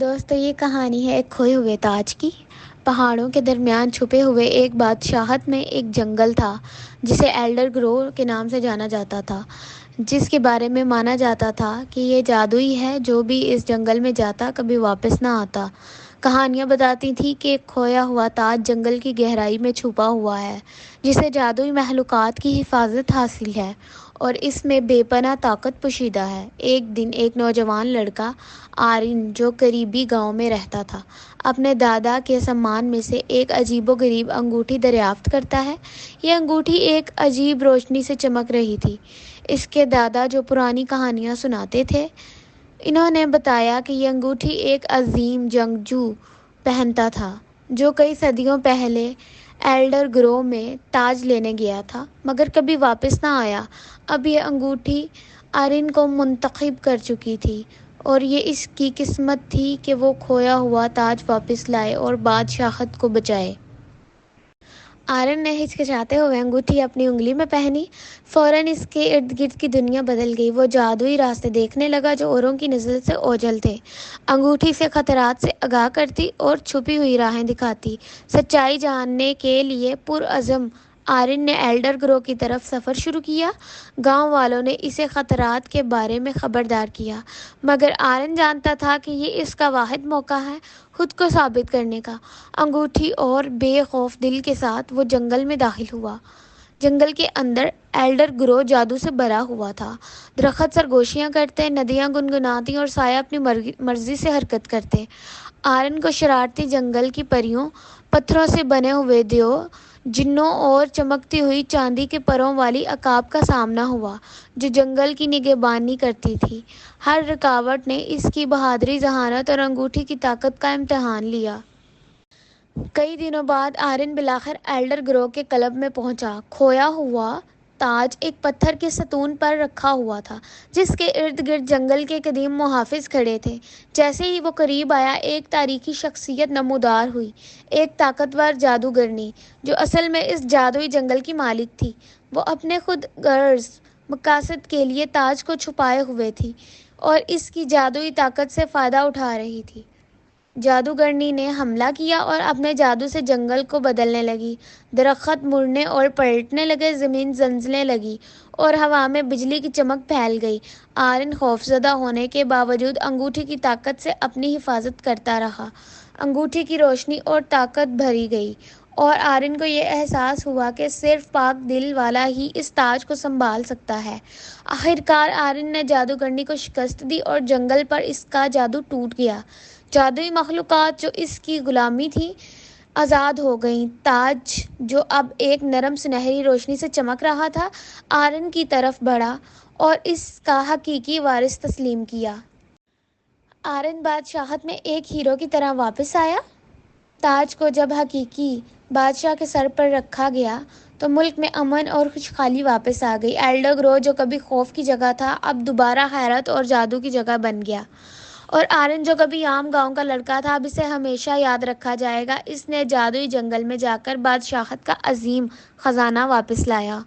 دوستو، یہ کہانی ہے ایک کھوئے ہوئے تاج کی۔ پہاڑوں کے درمیان چھپے ہوئے ایک بادشاہت میں ایک جنگل تھا جسے ایلڈر گرو کے نام سے جانا جاتا تھا، جس کے بارے میں مانا جاتا تھا کہ یہ جادوئی ہے، جو بھی اس جنگل میں جاتا کبھی واپس نہ آتا۔ کہانیاں بتاتی تھیں کہ ایک کھویا ہوا تاج جنگل کی گہرائی میں چھپا ہوا ہے، جسے جادوئی مخلوقات کی حفاظت حاصل ہے اور اس میں بے پناہ طاقت پوشیدہ ہے۔ ایک دن ایک نوجوان لڑکا آرین، جو قریبی گاؤں میں رہتا تھا، اپنے دادا کے سامان میں سے ایک عجیب و غریب انگوٹھی دریافت کرتا ہے۔ یہ انگوٹھی ایک عجیب روشنی سے چمک رہی تھی۔ اس کے دادا، جو پرانی کہانیاں سناتے تھے، انہوں نے بتایا کہ یہ انگوٹھی ایک عظیم جنگجو پہنتا تھا، جو کئی صدیوں پہلے ایلڈر گرو میں تاج لینے گیا تھا مگر کبھی واپس نہ آیا۔ اب یہ انگوٹھی آرین کو منتخب کر چکی تھی اور یہ اس کی قسمت تھی کہ وہ کھویا ہوا تاج واپس لائے اور بادشاہت کو بچائے۔ آرین نے ہچکچاتے ہوئے انگوٹھی اپنی انگلی میں پہنی۔ فوراً اس کے ارد گرد کی دنیا بدل گئی۔ وہ جادوئی راستے دیکھنے لگا جو اوروں کی نظر سے اوجھل تھے، انگوٹھی سے خطرات سے آگاہ کرتی اور چھپی ہوئی راہیں دکھاتی۔ سچائی جاننے کے لیے پرعزم آرین نے ایلڈر گرو کی طرف سفر شروع کیا۔ گاؤں والوں نے اسے خطرات کے بارے میں خبردار کیا، مگر آرین جانتا تھا کہ یہ اس کا واحد موقع ہے خود کو ثابت کرنے کا۔ انگوٹھی اور بے خوف دل کے ساتھ وہ جنگل میں داخل ہوا۔ جنگل کے اندر ایلڈر گرو جادو سے بھرا ہوا تھا۔ درخت سرگوشیاں کرتے، ندیاں گنگناتی اور سایہ اپنی مرضی سے حرکت کرتے۔ آرین کو شرارتی جنگل کی پریوں، پتھروں سے بنے ہوئے دیو، جنوں اور چمکتی ہوئی چاندی کے پروں والی عقاب کا سامنا ہوا، جو جنگل کی نگہبانی کرتی تھی۔ ہر رکاوٹ نے اس کی بہادری، ذہانت اور انگوٹھی کی طاقت کا امتحان لیا۔ کئی دنوں بعد آرین بالآخر ایلڈر گرو کے کلب میں پہنچا۔ کھویا ہوا تاج ایک پتھر کے ستون پر رکھا ہوا تھا، جس کے ارد گرد جنگل کے قدیم محافظ کھڑے تھے۔ جیسے ہی وہ قریب آیا، ایک تاریخی شخصیت نمودار ہوئی، ایک طاقتور جادوگرنی، جو اصل میں اس جادوئی جنگل کی مالک تھی۔ وہ اپنے خود غرض مقاصد کے لیے تاج کو چھپائے ہوئے تھی اور اس کی جادوئی طاقت سے فائدہ اٹھا رہی تھی۔ جادوگرنی نے حملہ کیا اور اپنے جادو سے جنگل کو بدلنے لگی۔ درخت مڑنے اور پلٹنے لگے، زمین زلزلنے لگی اور ہوا میں بجلی کی چمک پھیل گئی۔ آرین خوفزدہ ہونے کے باوجود انگوٹھی کی طاقت سے اپنی حفاظت کرتا رہا۔ انگوٹھی کی روشنی اور طاقت بھری گئی اور آرین کو یہ احساس ہوا کہ صرف پاک دل والا ہی اس تاج کو سنبھال سکتا ہے۔ آخرکار آرین نے جادوگرنی کو شکست دی اور جنگل پر اس کا جادو ٹوٹ گیا۔ جادوئی مخلوقات جو اس کی غلامی تھیں، آزاد ہو گئیں۔ تاج، جو اب ایک نرم سنہری روشنی سے چمک رہا تھا، آرین کی طرف بڑھا اور اس کا حقیقی وارث تسلیم کیا۔ آرین بادشاہت میں ایک ہیرو کی طرح واپس آیا۔ تاج کو جب حقیقی بادشاہ کے سر پر رکھا گیا تو ملک میں امن اور خوشحالی واپس آ گئی۔ ایلڈر گرو، جو کبھی خوف کی جگہ تھا، اب دوبارہ حیرت اور جادو کی جگہ بن گیا، اور آرین، جو کبھی عام گاؤں کا لڑکا تھا، اب اسے ہمیشہ یاد رکھا جائے گا۔ اس نے جادوئی جنگل میں جا کر بادشاہت کا عظیم خزانہ واپس لایا۔